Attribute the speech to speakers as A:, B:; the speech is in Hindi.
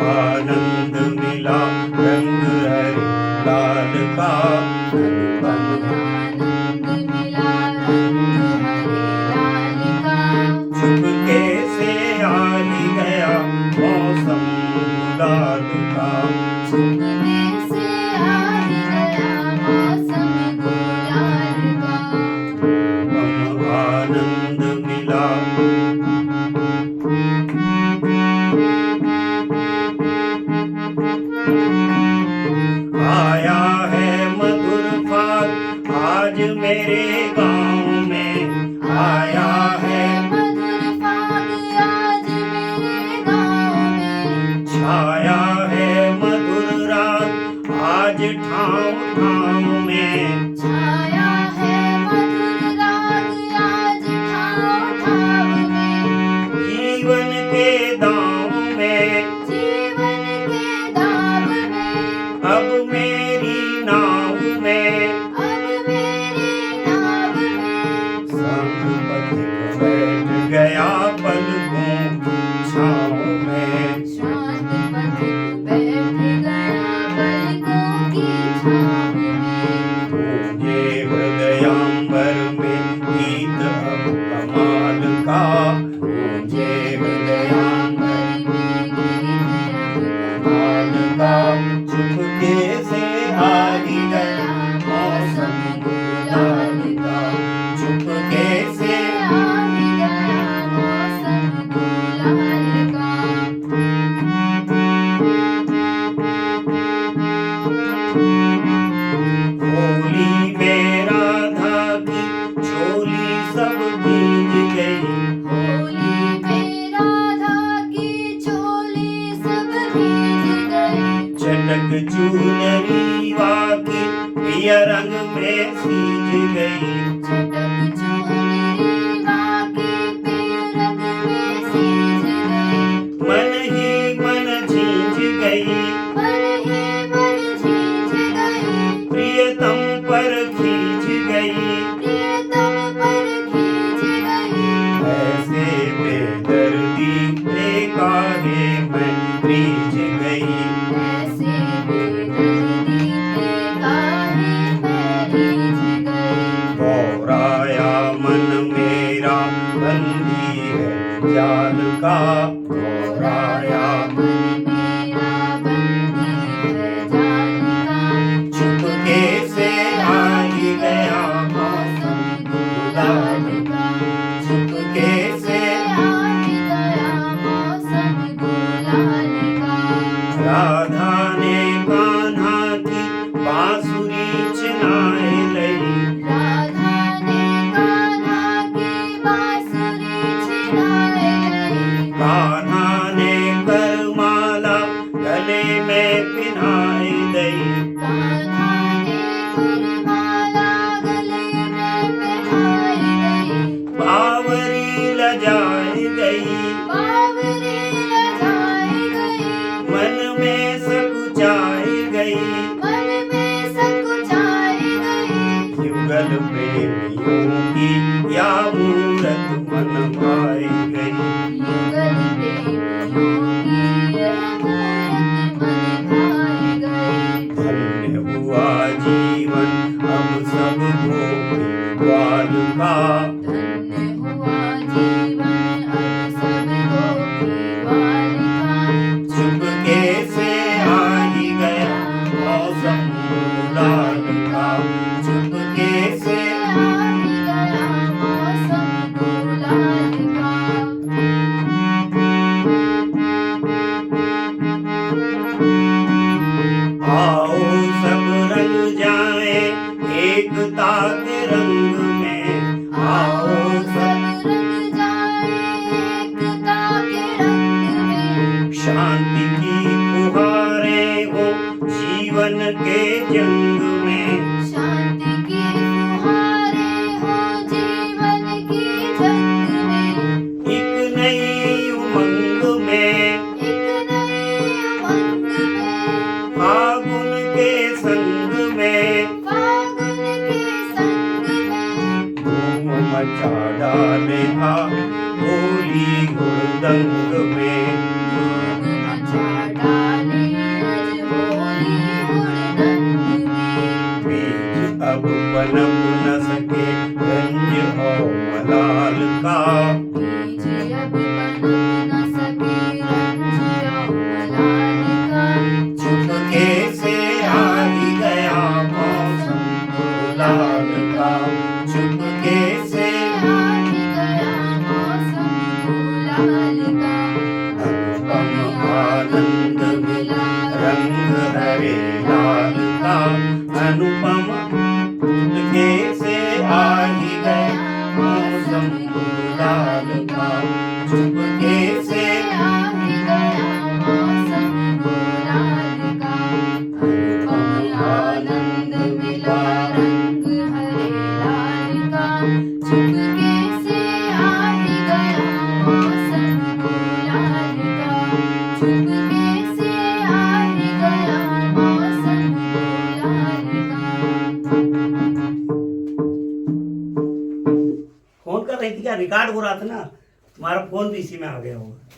A: आनंद मिला रंग हरे लाल का,
B: आनंद मिला रंग हरे लाल का।
A: चुपके से आ ही गया मौसम गुलाल का,
B: चुपके से आ ही गया मौसम गुलाल का।
A: गम आनंद मिला आया है मधुर फाग आज मेरे गांव में, आया है
B: मधुर फाग आज मेरे गाँव में।
A: छाया है मधुर रात आज ठाम ठाम में,
B: छाया है मधुर राग आज ठाव ठाव में।
A: जीवन के दाम में
B: जीवन के दाव में
A: अब मेरी नाव में,
B: अब मेरी नाव में।
A: संग पथिक बैठ गया पलकों की छाँव में,
B: शांत पथिक बैठ गया पलकों की छाँव में।
A: गूंजे हृदयांबर में गीत अब कमाल का, गूंजे हृदयांबर
B: में गीत अब
A: कमाल का। चुपके से आ ही गया मौसम गुलाल का, चुपके से
B: आ ही गया मौसम गुलाल का।
A: होली में राधा की चोली सब भीग गई,
B: होली में राधा की चोली सब भीग गई।
A: चटक चुनरी वाकी पिया रंग में सींच गई,
B: चटक चुनरी वाकी पिया रंग में सींच गई।
A: मन ही मन झींच गई,
B: मन ही मन झींच गई।
A: प्रियतम पर खींच गई,
B: प्रियतम पर खींच गई।
A: ऐसे बेदर्दी पे काहे मैं रीझ गई,
B: ऐसे बेदर्दी पे काहे मैं रीझ गई।
A: गौराया मन मेरा बंदी है जाल का, गौराया
B: मन मेरा बंदी है जाल का।
A: चुपके से आ ही गया मौसम गुलाल का, चुपके से
B: आ ही गया मौसम गुलाल का।
A: राधा ने कान्हा की बांसुरी चिनाए लई,
B: राधा ने कान्हा की बांसुरी छिनाए गई।
A: कान्हा ने करमाला गले में पिनाई दई,
B: कान्हा ने फुलमाला गले में पहनाई गई।
A: बावरी लजाई गई,
B: बावरी लजाई गई।
A: मन में सकुचाई गई,
B: मन में सकुचाई गई।
A: युगल प्रेमियों की या मूरत मन भाई गई,
B: युगल प्रेमियों की यह मूरत मन भाई गई।
A: धन्य हुआ जीवन अब सब गोपी ग्वाल का,
B: धन्य हुआ जीवन अब सब गोपी ग्वाल का।
A: चुपके से आ ही गया मौसम गुलाल का, चुपके से
B: आ ही गया मौसम गुलाल का।
A: आओ सब रंग जाए एकता के रंग में, आओ सब
B: सब रंग जाए एकता के रंग में।
A: शांति की फुहारें हो जीवन के जंग में,
B: शांति की फुहारें
A: नशा डाले आ होली हुड़दंग में
B: खूब नशा डाले आज होली हुड़दंग में।
A: बीज अब पनप न सके रंज और मलाल का
B: बीज अब पनप न सके रंज और मलाल का।
A: चुपके से आ ही गया मौसम गुलाल का चुपके से
B: आ ही गया मौसम गुलाल का।
A: अनुपम आनंद मिला रंग हरे लाल का अनुपम चुपके से आ ही गया मौसम गुलाल का चुपके से
B: आ ही गया मौसम गुलाल का। अनुपम आनंद मिला रंग हरे लाल का। चुपके से आ ही गया मौसम गुलाल का। चुपके से आ ही गया मौसम गुलाल का।
A: फोन कर रही थी क्या? रिकॉर्ड हो रहा था ना, तुम्हारा फोन भी इसी में आ गया होगा।